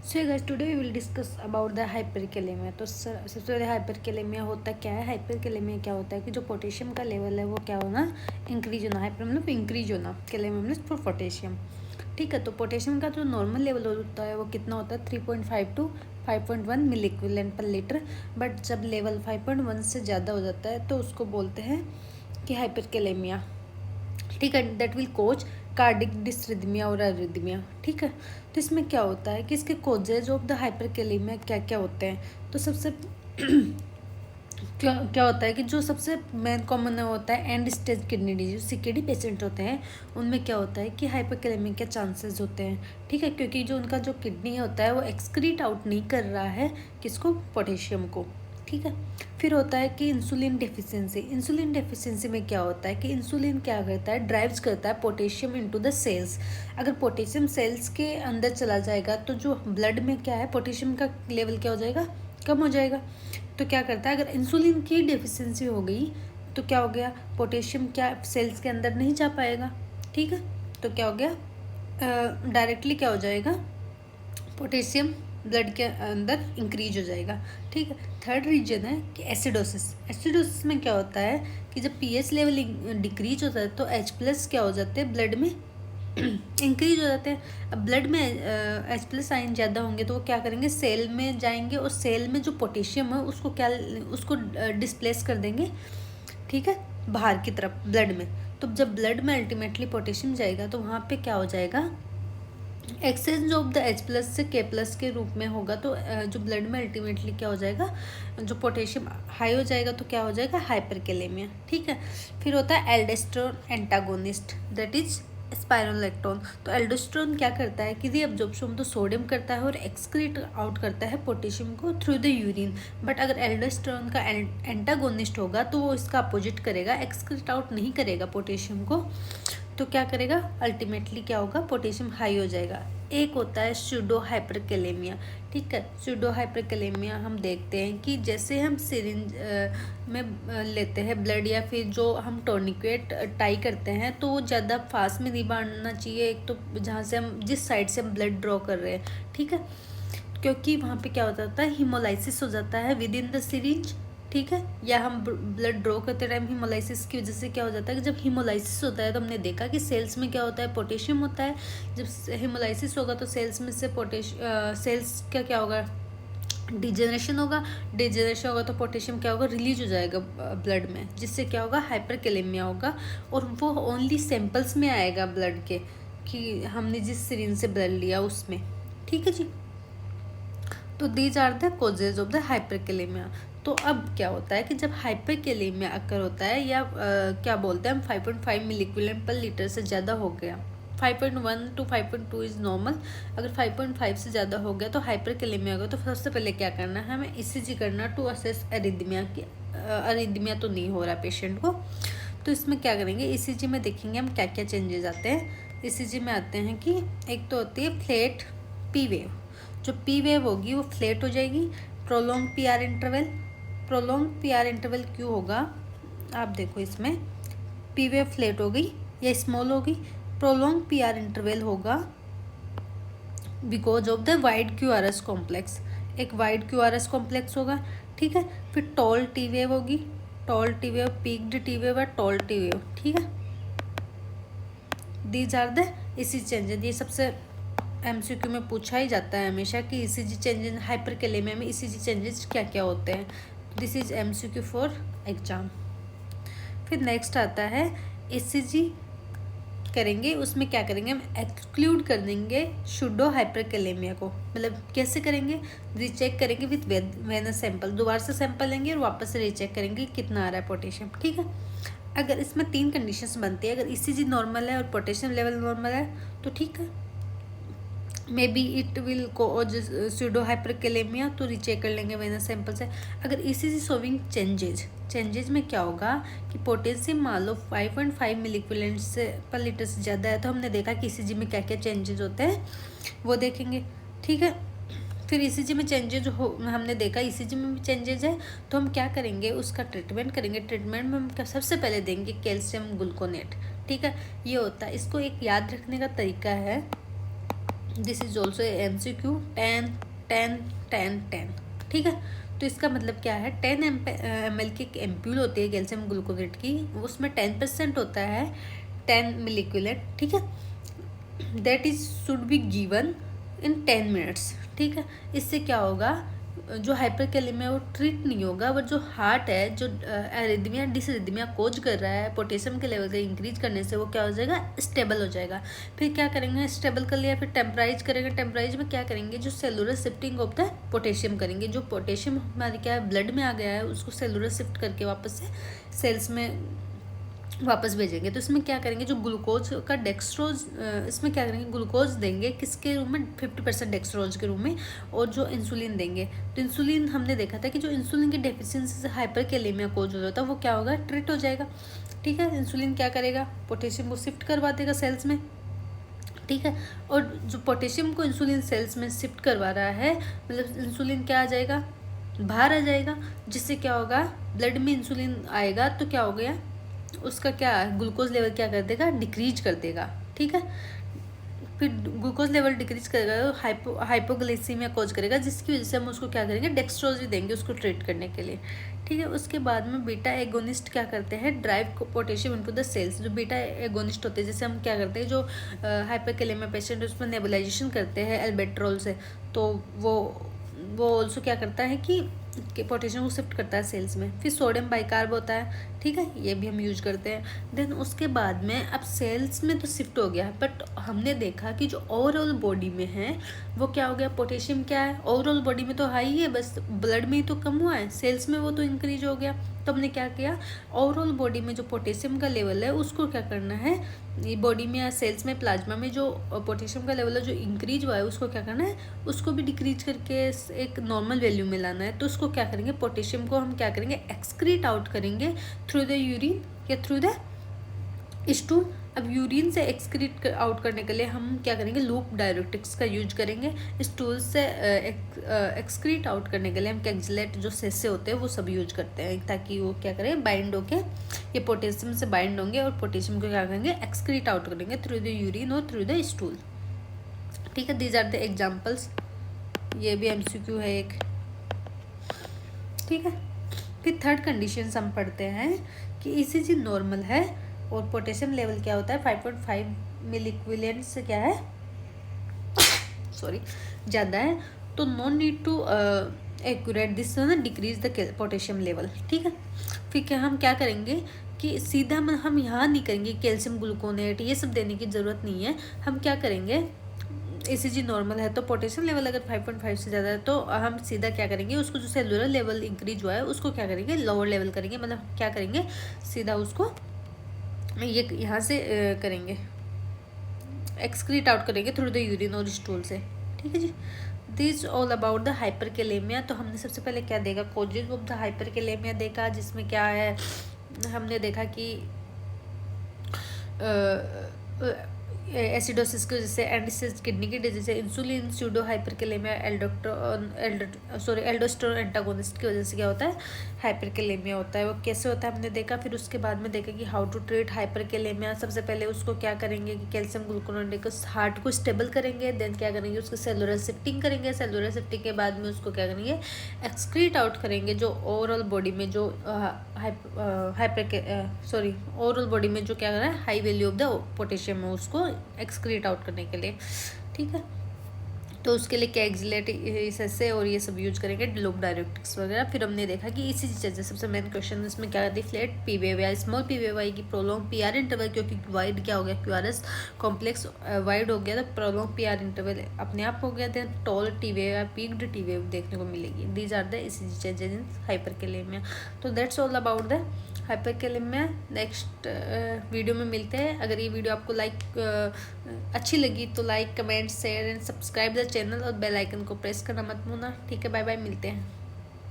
So guys today we will discuss about the hyperkalaemia. तो सबसे पहले हाइपरकैलेमिया होता क्या है। हाइपरकैलेमिया क्या होता है कि जो पोटेशियम का लेवल है वो क्या होना, इंक्रीज होना। हाइपर मतलब इंक्रीज होना, कैलेमिया मतलब फॉर पोटेशियम। ठीक है, तो पोटेशियम का जो नॉर्मल लेवल होता है वो कितना होता है 3.5 to 5.1 milliequivalent per litre. But जब लेवल 5.1 से ज़्यादा हो जाता है तो उसको बोलते हैं कि हाइपरकैलेमिया। ठीक है, that will cause cardiac dysrhythmia और अरिदमिया। ठीक है, तो इसमें क्या होता है कि इसके कोजेज ऑफ द हाइपरकैलेमिया क्या क्या होते हैं। तो सबसे क्या होता है कि जो सबसे मेन कॉमन होता है and stage kidney disease, CKD patient होते हैं उनमें क्या होता है कि हाइपरकैलेमिया के चांसेस होते हैं। ठीक है, क्योंकि जो उनका जो किडनी होता है वो एक्सक्रीट आउट नहीं कर रहा है किसको, पोटेशियम को। ठीक है, फिर होता है कि इंसुलिन डेफिशिएंसी। इंसुलिन डेफिशिएंसी में क्या होता है कि इंसुलिन क्या करता है, ड्राइव्स करता है पोटेशियम इनटू द सेल्स। अगर पोटेशियम सेल्स के अंदर चला जाएगा तो जो ब्लड में क्या है, पोटेशियम का लेवल क्या हो जाएगा, कम हो जाएगा। तो क्या करता है, अगर इंसुलिन की डेफिशिएंसी हो गई तो क्या हो गया, पोटेशियम क्या सेल्स के अंदर नहीं जा पाएगा। ठीक है, तो क्या हो गया, डायरेक्टली क्या हो जाएगा, पोटेशियम ब्लड के अंदर इंक्रीज हो जाएगा। ठीक है, थर्ड रीजन है कि एसिडोसिस। एसिडोसिस में क्या होता है कि जब पीएच लेवल डिक्रीज होता है तो H+ क्या हो जाते हैं ब्लड में इंक्रीज हो जाते हैं। अब ब्लड में H+ आयन ज़्यादा होंगे तो वो क्या करेंगे, सेल में जाएंगे और सेल में जो पोटेशियम है उसको डिस्प्लेस कर देंगे। ठीक है, बाहर की तरफ ब्लड में। तो जब ब्लड में अल्टीमेटली पोटेशियम जाएगा तो वहाँ पे क्या हो जाएगा, एक्सचेंज ऑफ द H+ से K+ के रूप में होगा। तो जो ब्लड में अल्टीमेटली क्या हो जाएगा, जो पोटेशियम हाई हो जाएगा तो क्या हो जाएगा, हाइपरकैलेमिया। ठीक है, फिर होता है एल्डोस्टेरोन एंटागोनिस्ट, दैट इज स्पाइरोलेक्टोन। तो एल्डोस्टेरोन क्या करता है कि रीअब्जॉर्प्शन तो सोडियम करता है और एक्सक्रीट आउट करता है पोटेशियम को थ्रू द यूरिन। बट अगर एल्डोस्टेरोन का एंटागोनिस्ट होगा तो वो इसका अपोजिट करेगा, एक्सक्रीट आउट नहीं करेगा पोटेशियम को। तो क्या करेगा, अल्टीमेटली क्या होगा, पोटेशियम हाई हो जाएगा। एक होता है सूडो हाइपरकैलेमिया। ठीक है, सूडो हाइपरकैलेमिया हम देखते हैं कि जैसे हम सिरिंज में लेते हैं ब्लड या फिर जो हम टोर्निकेट टाई करते हैं तो वो ज़्यादा फास्ट में नहीं बांधना चाहिए। एक तो जहाँ से हम जिस साइड से हम ब्लड ड्रॉ कर रहे हैं, ठीक है, क्योंकि वहाँ पे क्या हो जाता है, हीमोलाइसिस हो जाता है विद इन द सिरिंज। ठीक है, या हम ब्लड ड्रॉ करते टाइम हीमोलाइसिस की वजह से क्या हो जाता है कि जब हीमोलाइसिस होता है तो हमने देखा कि सेल्स में क्या होता है, पोटेशियम होता है। जब हीमोलाइसिस होगा तो सेल्स में से सेल्स का क्या होगा, डिजेनरेशन होगा। डिजेनरेशन होगा तो पोटेशियम क्या होगा, रिलीज हो जाएगा ब्लड में, जिससे क्या होगा, हाइपरकैलेमिया होगा। और वो ओनली सैंपल्स में आएगा ब्लड के, कि हमने जिस सिरिंज से ब्लड लिया उसमें। ठीक है जी, तो these are the causes of the hyperkalaemia. तो अब क्या होता है कि जब हाइपरकैलेमिया अकर होता है या क्या बोलते हैं हम 5.5 मिली इक्विवेलेंट पर लीटर से ज़्यादा हो गया, 5.1 to 5.2 इज़ नॉर्मल। अगर 5.5 से ज़्यादा हो गया तो हाइपरकैलेमिया होगा। तो सबसे पहले क्या करना है, हमें ECG करना टू असेस अरिदमिया की। अरिदमिया तो नहीं हो रहा पेशेंट को, तो इसमें क्या करेंगे, ECG में देखेंगे हम क्या क्या चेंजेस आते हैं। ECG में आते हैं कि एक तो होती है फ्लैट पी वेव। जो पी वेव होगी वो फ्लैट हो जाएगी। Prolong PR interval. Prolong PR interval क्यों होगा, आप देखो इसमें पी वेव फ्लैट हो गई या स्मॉल होगी। प्रोलॉन्ग PR इंटरवल होगा because of the wide QRS complex. एक वाइड QRS कॉम्प्लेक्स होगा। ठीक है, फिर टॉल T वेव होगी। Tall T wave, peaked T wave और टॉल T वेव। ठीक है, these are the ECG changes. ये सबसे MCQ में पूछा ही जाता है हमेशा कि ECG चेंजेस हाइपरकैलेमिया में ECG चेंजेस क्या क्या होते हैं। This is MCQ for exam. फिर नेक्स्ट आता है ECG करेंगे, उसमें क्या करेंगे, हम एक्सक्लूड कर देंगे सूडो हाइपरकैलेमिया को। मतलब कैसे करेंगे, रीचेक करेंगे विथ वेनस सैंपल। दोबारा से सैंपल लेंगे और वापस से रीचेक करेंगे कितना आ रहा है पोटेशियम। ठीक है, अगर इसमें 3 कंडीशंस बनती है, अगर ECG नॉर्मल है और पोटेशियम लेवल नॉर्मल है तो ठीक है, may be it will cause pseudo hyperkalaemia, तो रीचेक कर लेंगे वेनस सैंपल से। अगर ECG शोविंग चेंजेज में क्या होगा कि पोटेशियम मान लो 5.5 मिली इक्विवेलेंट से पर लीटर से ज़्यादा है, तो हमने देखा कि ECG में क्या क्या चेंजेज होते हैं वो देखेंगे। ठीक है, फिर ECG में चेंजेज हो, हमने देखा ECG में भी चेंजेज है तो हम क्या करेंगे, उसका ट्रीटमेंट करेंगे। ट्रीटमेंट में हम सबसे पहले देंगे कैल्शियम ग्लूकोनेट। ठीक है, ये होता है, इसको एक याद रखने का तरीका है दिस इज ऑल्सो MCQ 10 10 10 10। ठीक है, तो इसका मतलब क्या है, 10 ml की एक एम्प्यूल होती है कैल्शियम ग्लूकोनेट की, उसमें 10% होता है 10 मिलीक्यूलेट। ठीक है, that is should be given in 10 minutes. ठीक है, इससे क्या होगा, जो हाइपरकैलेमिया वो ट्रीट नहीं होगा, बट जो हार्ट है, जो एरिथमिया डिसरिथमिया कोज कर रहा है पोटेशियम के लेवल का इंक्रीज करने से, वो क्या हो जाएगा, स्टेबल हो जाएगा। फिर क्या करेंगे, स्टेबल कर लिया, फिर टेम्पराइज करेंगे। टेम्पराइज में क्या करेंगे, जो cellular shifting of the potassium करेंगे। जो पोटेशियम हमारे क्या है, ब्लड में आ गया है, उसको सेलुलर शिफ्ट करके वापस से सेल्स में वापस भेजेंगे। तो इसमें क्या करेंगे, जो ग्लूकोज का डेक्सट्रोज, इसमें क्या करेंगे, ग्लूकोज देंगे किसके रूप में, 50% डेक्सट्रोज के रूप में, और जो इंसुलिन देंगे। तो इंसुलिन हमने देखा था कि जो इंसुलिन की डेफिशिएंसी से हाइपरकैलेमिया कोज हो जाता है, वो क्या होगा, ट्रीट हो जाएगा। ठीक है, इंसुलिन क्या करेगा, पोटेशियम को शिफ्ट करवा देगा सेल्स में। ठीक है, और जो पोटेशियम को इंसुलिन सेल्स में शिफ्ट करवा रहा है, मतलब इंसुलिन क्या आ जाएगा, बाहर आ जाएगा, जिससे क्या होगा, ब्लड में इंसुलिन आएगा तो क्या हो गया, उसका क्या ग्लूकोज लेवल क्या कर देगा, डिक्रीज कर देगा। ठीक है, फिर ग्लूकोज लेवल डिक्रीज करेगा तो हाइपोग्लाइसीमिया कोज करेगा, जिसकी वजह से हम उसको क्या करेंगे, डेक्सट्रोज भी देंगे उसको ट्रीट करने के लिए। ठीक है, उसके बाद में बीटा एगोनिस्ट क्या करते हैं, drive potassium into the cells. जो बीटा एगोनिस्ट होते हैं, जैसे हम क्या करते हैं, जो हाइपरकैलेमिया पेशेंट उसमें नेबुलाइजेशन करते हैं एल्बेट्रॉल से, तो वो ऑल्सो क्या करता है कि पोटेशियम को शिफ्ट करता है सेल्स में। फिर सोडियम बाइकार्ब होता है। ठीक है, ये भी हम यूज करते हैं। देन उसके बाद में अब सेल्स में तो शिफ्ट हो गया, बट हमने देखा कि जो ओवरऑल बॉडी में है वो क्या हो गया, पोटेशियम क्या है, ओवरऑल बॉडी में तो हाई है, बस ब्लड में ही तो कम हुआ है, सेल्स में वो तो इंक्रीज हो गया। तो हमने क्या किया, ओवरऑल बॉडी में जो पोटेशियम का लेवल है उसको क्या करना है, ये बॉडी में या सेल्स में प्लाज्मा में जो पोटेशियम का लेवल है जो इंक्रीज हुआ है, उसको क्या करना है, उसको भी डिक्रीज करके एक नॉर्मल वैल्यू में लाना है। तो उसको क्या करेंगे, पोटेशियम को हम क्या करेंगे, एक्सक्रीट आउट करेंगे थ्रू द यूरिन या थ्रू द स्टूल। अब यूरिन से एक्सक्रीट आउट करने के लिए हम क्या करेंगे, लूप डायरेक्टिक्स का यूज करेंगे। स्टूल से एक्सक्रीट आउट करने के लिए हम कैक्सिलेट जो सेसे होते हैं वो सब यूज करते हैं, ताकि वो क्या करें, बाइंड होके ये पोटेशियम से बाइंड होंगे और पोटेशियम को क्या करेंगे, एक्सक्रीट आउट करेंगे थ्रू द यूरिन और थ्रू द स्टूल। ठीक है, दीज आर द एग्जाम्पल्स। ये भी MCQ है एक। ठीक है, फिर थर्ड कंडीशन हम पढ़ते हैं कि ECG नॉर्मल है और पोटेशियम लेवल क्या होता है, 5.5 मिलीक्विलेंट से क्या है, सॉरी, ज़्यादा है, तो no need to accurate this ना डिक्रीज द पोटेशियम लेवल। ठीक है, फिर क्या हम क्या करेंगे कि सीधा हम यहाँ नहीं करेंगे कैल्शियम ग्लूकोनेट ये सब देने की ज़रूरत नहीं है। हम क्या करेंगे, ECG नॉर्मल है तो पोटेशियम लेवल अगर 5.5 से ज़्यादा है तो हम सीधा क्या करेंगे, उसको जो सेलुलर लेवल इंक्रीज हुआ है उसको क्या करेंगे, लोअर लेवल करेंगे, मतलब क्या करेंगे, सीधा उसको ये यहाँ से करेंगे, एक्सक्रीट आउट करेंगे थ्रू द यूरिन और स्टूल से। ठीक है जी, this all about the hyperkalaemia. तो हमने सबसे पहले क्या देखा, कॉजेज ऑफ द हाइपरकैलेमिया देखा, जिसमें क्या है, हमने देखा कि एसिडोसिस की वजह से, एंटीसिस किडनी की डिजीज है, insulin pseudo hyperkalaemia, aldosterone antagonist की वजह से क्या होता है, हाइपरकैलेमिया होता है। वो कैसे होता है हमने देखा। फिर उसके बाद में देखा कि हाउ टू ट्रीट हाइपरकैलेमिया। सबसे पहले उसको क्या करेंगे कि कैल्शियम ग्लूकोनेट हार्ट को स्टेबल करेंगे, देन क्या करेंगे, उसको सेलुलर शिफ्टिंग करेंगे, सेलुलर शिफ्टिंग के बाद में उसको क्या करेंगे, एक्सक्रीट आउट करेंगे जो ओवरऑल बॉडी में जो ओवरऑल बॉडी में जो क्या कर रहा है, high value of the potassium है उसको एक्सक्रीट आउट करने के लिए। ठीक है, तो उसके लिए कैक्सिलेट से और ये सब यूज करेंगे, लूप डायरेक्टिक्स वगैरह। फिर हमने देखा कि इसी चीज़ सबसे मेन क्वेश्चन इसमें क्या करती है, फ्लैट PVY स्मॉल PVY की प्रोलॉन्ग PR इंटरवल, क्योंकि वाइड क्या हो गया, QRS कॉम्प्लेक्स वाइड हो गया तो प्रोलॉन्ग PR इंटरवल अपने आप हो गया। Then tall TVY peaked TVY देखने को मिलेगी। These are the ECG changes in hyperkalaemia. तो that's all about the hyperkalaemia. Next video में मिलते हैं। अगर ये वीडियो आपको अच्छी लगी तो like, comment, share and subscribe the channel और बेल आइकन को प्रेस करना मत भूलना। ठीक है, बाय बाय, मिलते हैं।